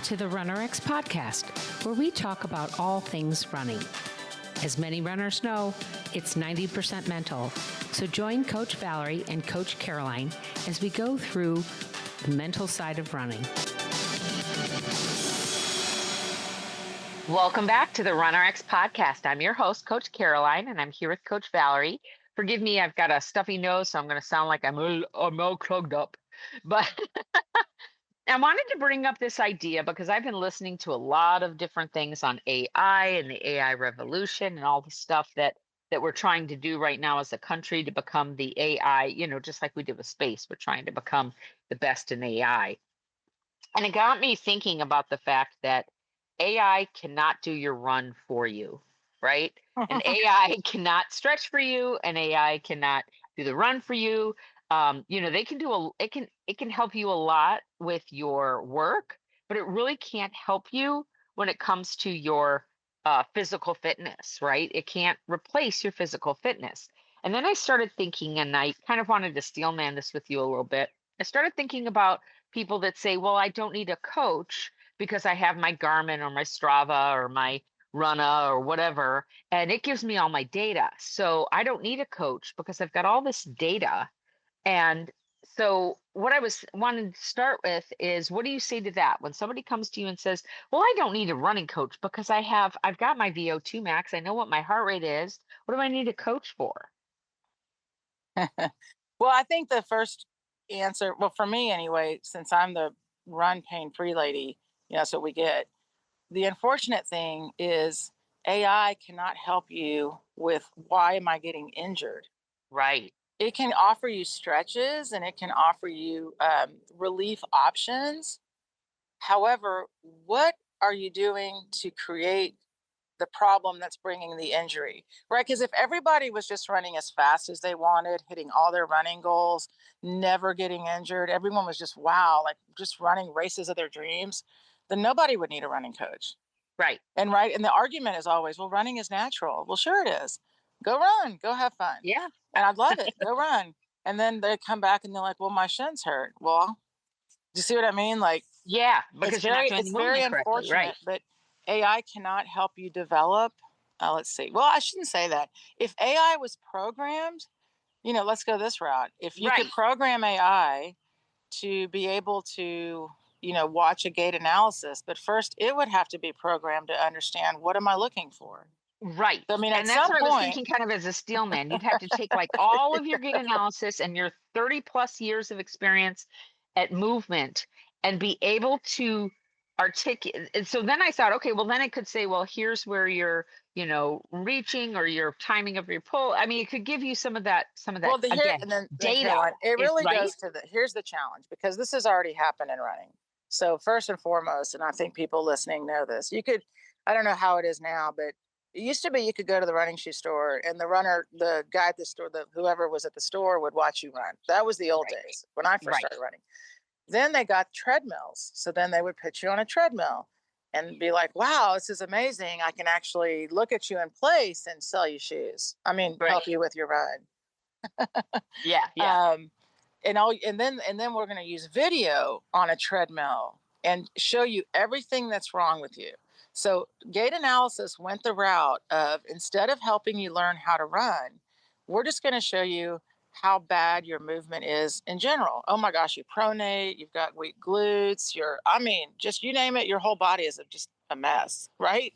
to the RunnerX podcast, where we talk about all things running. As many runners know, it's 90% mental. So join Coach Valerie and Coach Caroline as we go through the mental side of running. Welcome back to the RunnerX podcast. I'm your host, Coach Caroline, and I'm here with Coach Valerie. Forgive me, I've got a stuffy nose, so I'm going to sound like I'm all clogged up. But I wanted to bring up this idea because I've been listening to a lot of different things on AI and the AI revolution and all the stuff that we're trying to do right now as a country to become the AI, just like we did with space. We're trying to become the best in AI. And it got me thinking about the fact that AI cannot do your run for you, right? And AI cannot stretch for you, and AI cannot do the run for you. They can do it can help you a lot with your work, but it really can't help you when it comes to your physical fitness, right? It can't replace your physical fitness. And then I started thinking, and I kind of wanted to steel man this with you a little bit. I started thinking about people that say, well, I don't need a coach because I have my Garmin or my Strava or my Runna or whatever, and it gives me all my data. So I don't need a coach because I've got all this data. And so what I was wanting to start with is, what do you say to that? When somebody comes to you and says, well, I don't need a running coach because I've got my VO2 max. I know what my heart rate is. What do I need a coach for? Well, I think the first answer, well, for me anyway, since I'm the run pain-free lady, that's what we get. The unfortunate thing is AI cannot help you with why am I getting injured? Right. It can offer you stretches and it can offer you relief options. However, what are you doing to create the problem that's bringing the injury, right? Because if everybody was just running as fast as they wanted, hitting all their running goals, never getting injured, everyone was just, wow, like just running races of their dreams, then nobody would need a running coach. Right. And the argument is always, well, running is natural. Well, sure it is. Go run, go have fun. Yeah. And I'd love it. Go run. And then they come back and they're like, well, my shins hurt. Well, do you see what I mean? Like, yeah, because it's very unfortunate, right? But AI cannot help you develop. Let's see. Well, I shouldn't say that. If AI was programmed, let's go this route. If you could program AI to be able to, watch a gait analysis, but first it would have to be programmed to understand, what am I looking for? Right. So, I mean, and that's what I was thinking kind of as a steel man. You'd have to take like all of your gait analysis and your 30 plus years of experience at movement and be able to articulate. And so then I thought, okay, well, then I could say, well, here's where you're, reaching or your timing of your pull. I mean, it could give you some of that well, again, data. Caroline, it really right? goes to here's the challenge, because this has already happened in running. So first and foremost, and I think people listening know this, I don't know how it is now, but it used to be you could go to the running shoe store and the guy at the store, whoever was at the store would watch you run. That was the old days when I first started running. Then they got treadmills. So then they would put you on a treadmill and be like, wow, this is amazing. I can actually look at you in place and sell you shoes. I mean, help you with your run. Yeah. And then we're going to use video on a treadmill and show you everything that's wrong with you. So gait analysis went the route of, instead of helping you learn how to run, we're just going to show you how bad your movement is in general. Oh my gosh, you pronate, you've got weak glutes, just you name it, your whole body is just a mess, right?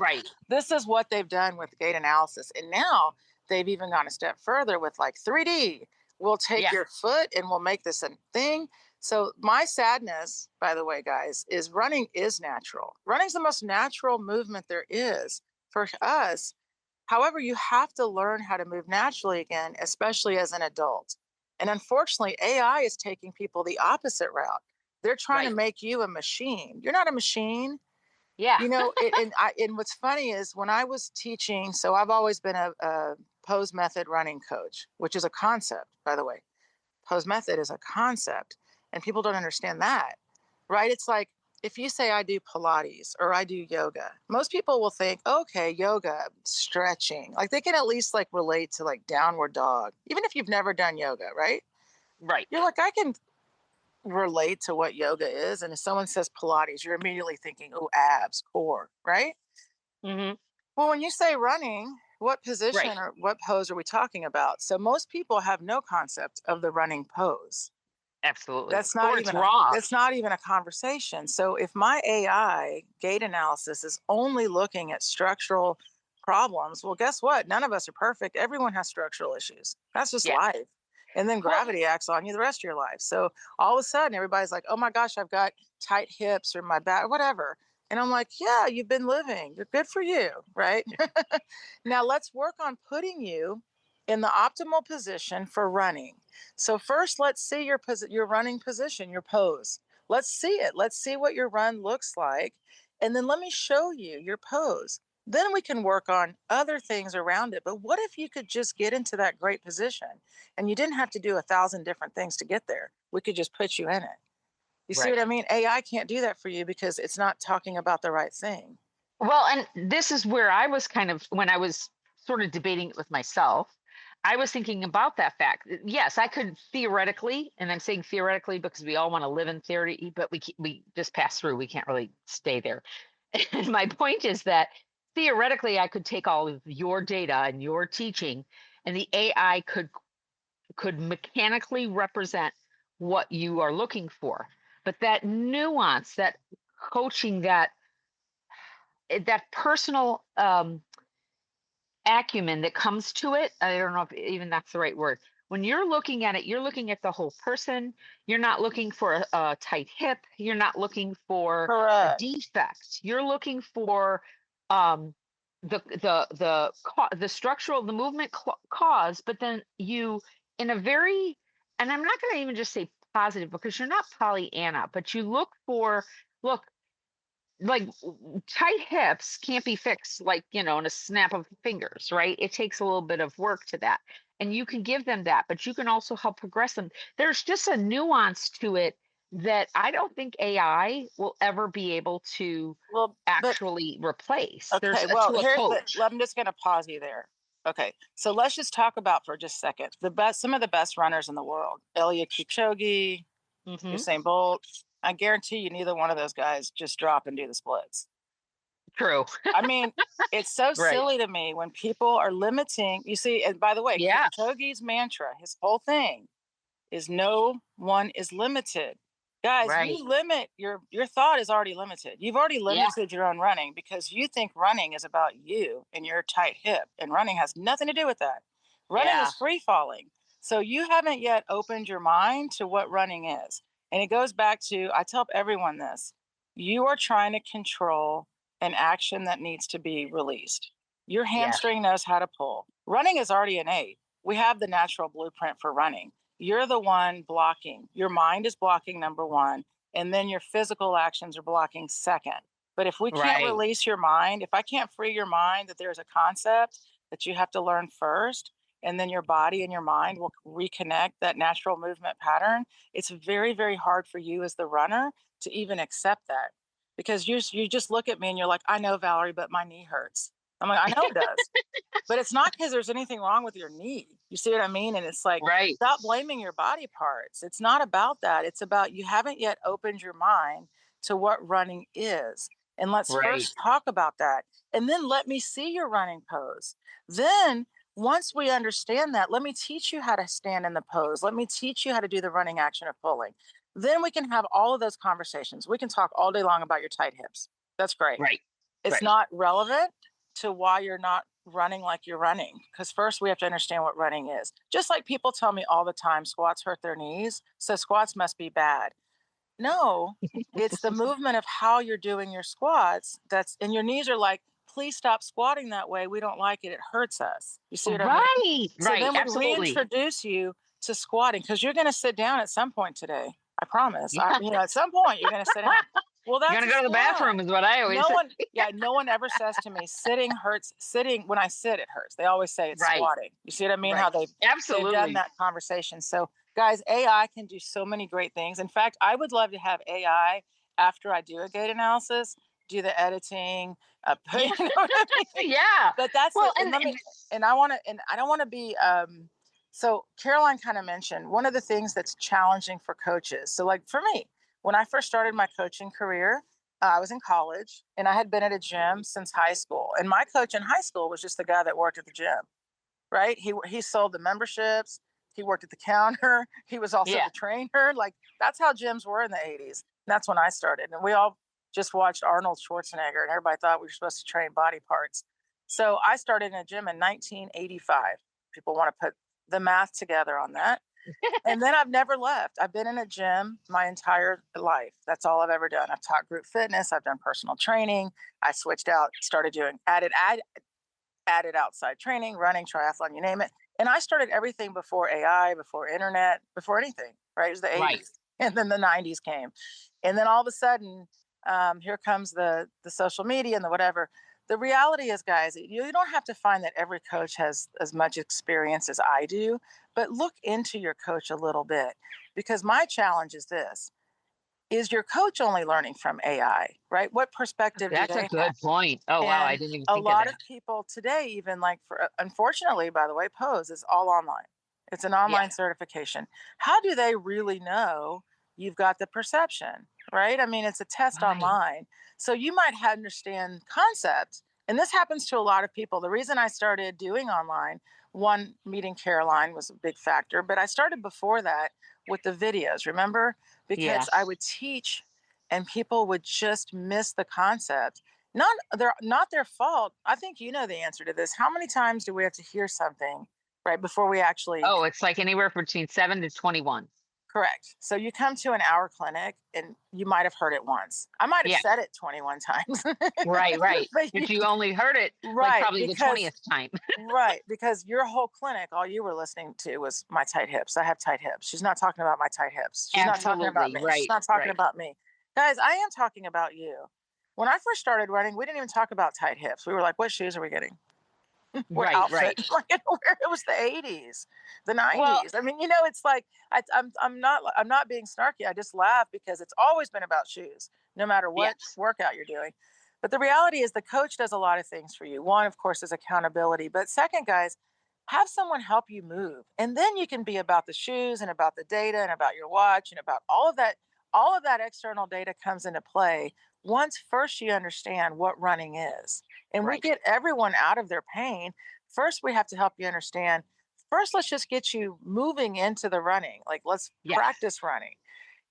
Right. This is what they've done with gait analysis. And now they've even gone a step further with like 3D. We'll take your foot and we'll make this a thing. So my sadness, by the way, guys, is running is natural. Running's the most natural movement there is for us. However, you have to learn how to move naturally again, especially as an adult. And unfortunately, AI is taking people the opposite route. They're trying to make you a machine. You're not a machine. Yeah. And what's funny is when I was teaching, so I've always been a pose method running coach, which is a concept, by the way. Pose method is a concept, and people don't understand that, right? It's like, if you say I do Pilates or I do yoga, most people will think, okay, yoga, stretching. Like they can at least like relate to like downward dog, even if you've never done yoga, right? Right. You're like, I can relate to what yoga is. And if someone says Pilates, you're immediately thinking, oh, abs, core, right? Hmm. Well, when you say running, what Right. position or what pose are we talking about? So most people have no concept of the running pose. Absolutely. That's not Or it's even a wrong. it's not even a conversation. So if my AI gait analysis is only looking at structural problems, well, guess what? None of us are perfect. Everyone has structural issues. That's just Yeah. life. And then Well, gravity acts on you the rest of your life. So all of a sudden everybody's like, oh my gosh, I've got tight hips or my back, whatever. And I'm like, yeah, you've been living. You're good for you, right? Now let's work on putting you in the optimal position for running. So first, let's see your running position, your pose. Let's see it. Let's see what your run looks like, and then let me show you your pose. Then we can work on other things around it. But what if you could just get into that great position, and you didn't have to do 1,000 different things to get there? We could just put you in it. You see right. what I mean? AI can't do that for you because it's not talking about the right thing. Well, and this is where I was kind of, when I was sort of debating it with myself, I was thinking about that fact. Yes, I could theoretically, and I'm saying theoretically because we all want to live in theory, but we just pass through. We can't really stay there. And my point is that theoretically, I could take all of your data and your teaching, and the AI could mechanically represent what you are looking for. But that nuance, that coaching, that personal acumen that comes to it. I don't know if even that's the right word. When you're looking at it, you're looking at the whole person. You're not looking for a tight hip. You're not looking for a Correct. defect. You're looking for um, the structural, the movement cause. But then you, in a very, and I'm not going to even just say positive because you're not Pollyanna, but you look, like tight hips can't be fixed like in a snap of fingers, right? It takes a little bit of work to that, and you can give them that, but you can also help progress them. There's just a nuance to it that I don't think AI will ever be able to Well, but actually replace. There's okay, well, to a here's the. coach. I'm just going to pause you there. Okay, so let's just talk about for just a second some of the best runners in the world: Eliud Kipchoge, Hmm. Usain Bolt. I guarantee you, neither one of those guys just drop and do the splits. True. I mean, it's so Right. silly to me when people are limiting. You see, and by the way, Yeah. Kipchoge's mantra, his whole thing is no one is limited. Guys, Right. you limit your thought is already limited. You've already Yeah. limited your own running because you think running is about you and your tight hip, and running has nothing to do with that. Running Yeah. is free falling. So you haven't yet opened your mind to what running is. And it goes back to, I tell everyone this: you are trying to control an action that needs to be released. Your Yeah. hamstring knows how to pull. Running is already innate. We have the natural blueprint for running. You're the one blocking. Your mind is blocking, number one, and then your physical actions are blocking, second. But if we can't Right. release your mind, if I can't free your mind that there's a concept that you have to learn first, and then your body and your mind will reconnect that natural movement pattern, it's very, very hard for you as the runner to even accept that. Because you just look at me and you're like, I know, Valerie, but my knee hurts. I'm like, I know it does. But it's not because there's anything wrong with your knee. You see what I mean? And it's like, Right. stop blaming your body parts. It's not about that. It's about you haven't yet opened your mind to what running is. And let's Right. first talk about that. And then let me see your running pose. Then, once we understand that, let me teach you how to stand in the pose. Let me teach you how to do the running action of pulling. Then we can have all of those conversations. We can talk all day long about your tight hips. That's great. Right. It's Right. not relevant to why you're not running like you're running. Because first we have to understand what running is. Just like people tell me all the time squats hurt their knees, so squats must be bad. No, it's the movement of how you're doing your squats that's, and your knees are like, please stop squatting that way. We don't like it. It hurts us. You see what I mean? Right. So Right. then we Absolutely. reintroduce you to squatting because you're going to sit down at some point today. I promise. Yeah. At some point you're going to sit down. Well, You're that's a gonna go to the squat. bathroom is what I always No say. one, yeah, no one ever says to me, sitting hurts. Sitting, when I sit, it hurts. They always say it's Right. squatting. You see what I mean? How Right. they've done Absolutely. that conversation. So, guys, AI can do so many great things. In fact, I would love to have AI after I do a gait analysis, do the editing, Yeah. you know what I mean? Yeah. But that's Well, it. And let me, and I want to, and I don't want to be So Caroline kind of mentioned one of the things that's challenging for coaches. So like for me, when I first started my coaching career, I was in college and I had been at a gym since high school. And my coach in high school was just the guy that worked at the gym, right? He sold the memberships. He worked at the counter. He was also Yeah. the trainer. Like that's how gyms were in the 80s. And that's when I started. And we all just watched Arnold Schwarzenegger and everybody thought we were supposed to train body parts. So I started in a gym in 1985. People want to put the math together on that. And then I've never left. I've been in a gym my entire life. That's all I've ever done. I've taught group fitness. I've done personal training. I switched out, started doing added outside training, running, triathlon, you name it. And I started everything before AI, before internet, before anything, right? It was the 80s. Right. And then the 90s came. And then all of a sudden, here comes the social media and the whatever. The reality is, guys, you don't have to find that every coach has as much experience as I do, but look into your coach a little bit. Because my challenge is this: is your coach only learning from AI, right? What perspective do That's a they have? good point. Oh, wow. I And didn't even a think of lot of that. people today, even like for, unfortunately, by the way, Pose is all online. It's an Yeah. online certification. How do they really know you've got the perception, right? I mean, it's a test Right. online. So you might understand concepts. And this happens to a lot of people. The reason I started doing online, one, meeting Caroline was a big factor, but I started before that with the videos, remember? Because I Yes. would teach and people would just miss the concept. Not their fault. I think you know the answer to this. How many times do we have to hear something right before we actually Oh, it's like anywhere between 7 to 21. correct? So you come to an hour clinic and you might have heard it once. I might have Yeah. said it 21 times. Right. Right. But But you only heard it like right, probably the because 20th time. right, because your whole clinic, all you were listening to was my tight hips. I have tight hips. She's not talking about my tight hips. She's not talking about Absolutely. me. She's Right. not talking Right. about me. Guys, I am talking about you. When I first started running, we didn't even talk about tight hips. We were like, what shoes are we getting? What Right. outfit? Right. Like, it was the 80s, the Well, 90s. I mean, it's like I'm not being snarky. I just laugh because it's always been about shoes, no matter what yes. workout you're doing. But the reality is the coach does a lot of things for you. One, of course, is accountability. But second, guys, have someone help you move. And then you can be about the shoes and about the data and about your watch and about all of that. All of that external data comes into play once first you understand what running is. And we Right. get everyone out of their pain. First, we have to help you understand. First, let's just get you moving into the running. Like, let's Yeah. practice running.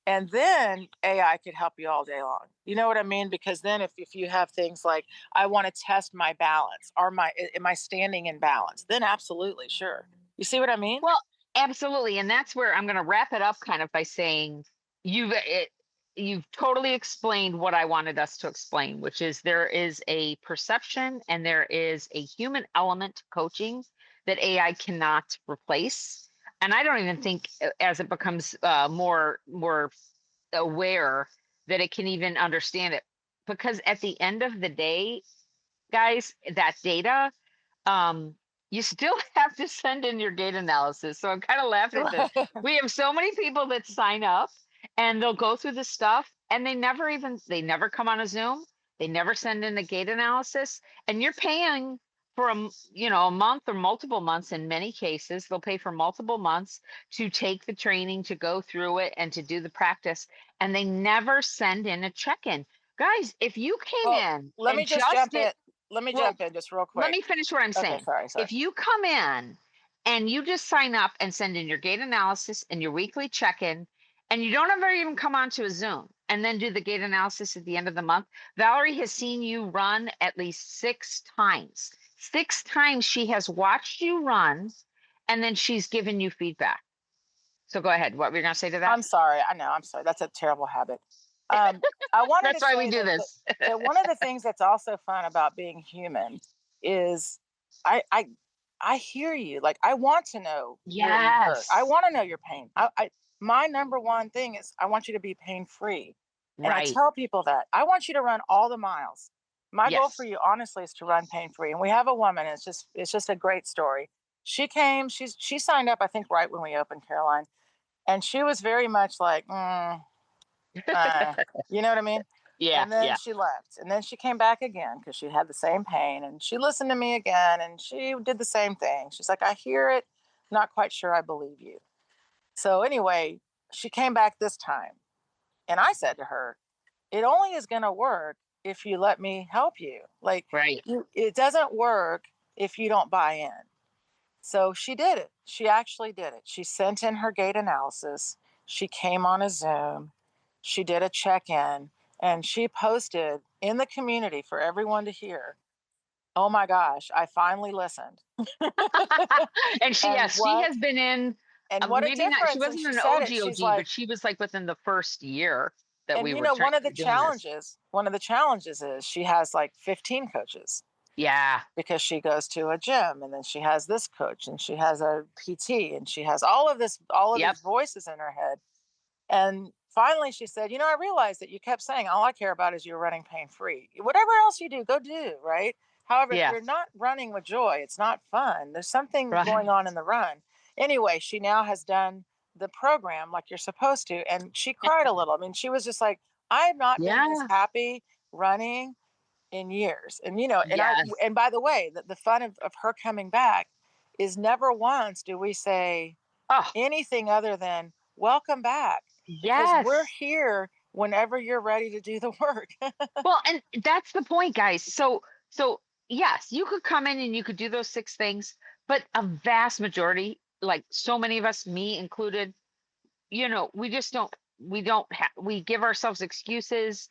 And then AI could help you all day long. You know what I mean? Because then if you have things like, I want to test my balance, am I standing in balance? Then absolutely, sure. You see what I mean? Well, absolutely, and that's where I'm going to wrap it up, kind of by saying you've totally explained what I wanted us to explain, which is there is a perception and there is a human element to coaching that AI cannot replace. And I don't even think as it becomes more aware that it can even understand it, because at the end of the day, guys, that data, um, you still have to send in your gait analysis. So I'm kind of laughing at this. We have so many people that sign up and they'll go through the stuff and they never come on a Zoom. They never send in a gait analysis, and you're paying for a month or multiple months. In many cases, they'll pay for multiple months to take the training, to go through it, and to do the practice. And they never send in a check-in. Guys, if you came Well, in let and me just just jump did, in. Let me well, jump in just real let quick. me finish what I'm Okay, saying. sorry. If you come in and you just sign up and send in your gait analysis and your weekly check-in, and you don't ever even come onto a Zoom and then do the gait analysis at the end of the month, Valerie has seen you run at least 6 times. 6 times she has watched you run, and then she's given you feedback. So go ahead. What were you going to say to that? I'm sorry. I know. I'm sorry. That's a terrible habit. Um, I wanted to That's why we say do that, this. that one of the things that's also fun about being human is I I I hear you. Like I want to know where you hurt. I Yes. want to know your pain. My number one thing is I want you to be pain free, and I Right. tell people that I want you to run all the miles. My goal for Yes. you, honestly, is to run pain free. And we have a woman. It's just a great story. She came. She signed up. I think right when we opened, Caroline, and she was very much like, you know what I mean? Yeah. And then Yeah. she left. And then she came back again because she had the same pain. And she listened to me again and she did the same thing. She's like, I hear it. not quite sure I believe you. So anyway, she came back this time, and I said to her, it only is going to work if you let me help you. Like, Right. it doesn't work if you don't buy in. So she did it. She actually did it. She sent in her gait analysis. She came on a Zoom. She did a check in, and she posted in the community for everyone to hear. Oh my gosh, I finally listened. And she, And yes, she what has been in, what a maybe not, she difference. And wasn't she an said OG it. She's OG, but like, she was like within the first year that and we were one of the doing this. challenges is she has like 15 coaches Yeah. because she goes to a gym, and then she has this coach, and she has a PT, and she has all of Yep. these voices in her head. And finally she said, I realized that you kept saying all I care about is you're running pain free. Whatever else you do, go do, right? However, if Yeah. you're not running with joy, it's not fun. There's something Right. going on in the run. Anyway, she now has done the program like you're supposed to, and she cried a little. I mean, she was just like, I have not been this Yeah. happy running in years. And Yes. and by the way, the fun of her coming back is never once do we say Oh, anything other than welcome back, because we're yes. here whenever you're ready to do the work. Well, and that's the point, guys. So yes, you could come in and you could do those 6 things, but a vast majority, like so many of us, me included, we just don't, we give ourselves excuses.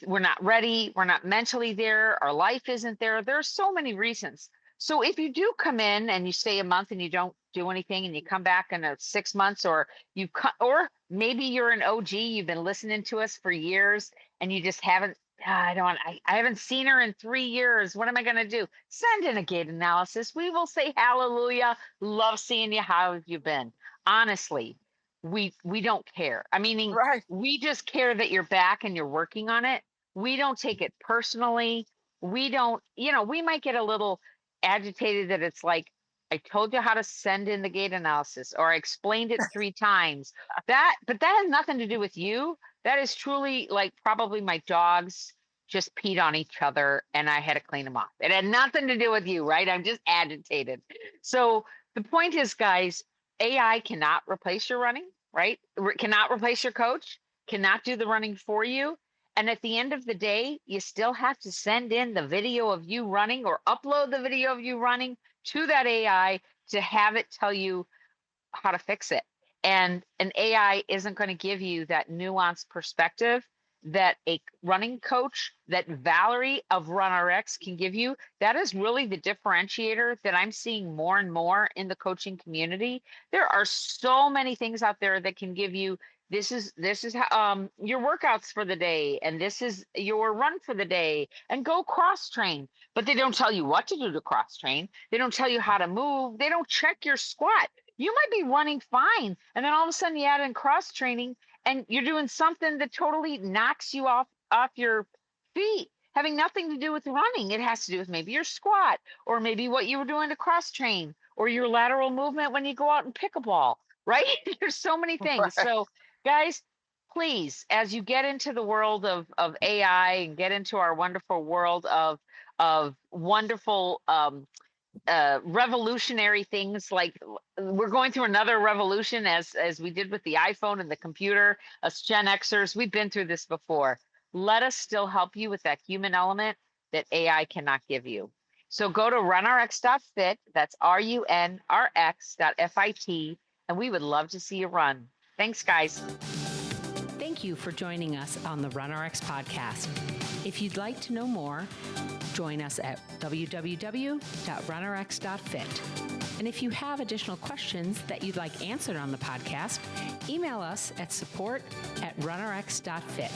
We're not ready, we're not mentally there, our life isn't there. There's so many reasons. So if you do come in and you stay a month and you don't do anything, and you come back in 6 months, or or maybe you're an OG, you've been listening to us for years and you just haven't, I haven't seen her in 3 years, what am I going to do? Send in a gait analysis, we will say hallelujah, love seeing you, how have you been? Honestly, we don't care. I mean, Right. we just care that you're back and you're working on it. We don't take it personally. We don't, we might get a little agitated that it's like, I told you how to send in the gait analysis, or I explained it 3 times. But that has nothing to do with you. That is truly like probably my dogs just peed on each other and I had to clean them off. It had nothing to do with you, right? I'm just agitated. So the point is, guys, AI cannot replace your running, right? Cannot replace your coach, cannot do the running for you. And at the end of the day, you still have to send in the video of you running, or upload the video of you running to that AI to have it tell you how to fix it. And an AI isn't going to give you that nuanced perspective that a running coach, that Valerie of RunRx can give you. That is really the differentiator that I'm seeing more and more in the coaching community. There are so many things out there that can give you, this is your workouts for the day, and this is your run for the day, and go cross train. But they don't tell you what to do to cross train. They don't tell you how to move. They don't check your squat. You might be running fine, and then all of a sudden you add in cross training and you're doing something that totally knocks you off your feet, having nothing to do with running. It has to do with maybe your squat, or maybe what you were doing to cross train, or your lateral movement when you go out and pick a ball, right? There's so many things. Right. So guys, please, as you get into the world of AI and get into our wonderful world of wonderful revolutionary things, like we're going through another revolution as we did with the iPhone and the computer. Us Gen Xers, we've been through this before. Let us still help you with that human element that AI cannot give you. So go to runrx.fit, that's runrx.fit, and we would love to see you run. Thanks, guys. Thank you for joining us on the RunRx podcast. If you'd like to know more, join us at www.runrx.fit. And if you have additional questions that you'd like answered on the podcast, email us at support@runrx.fit.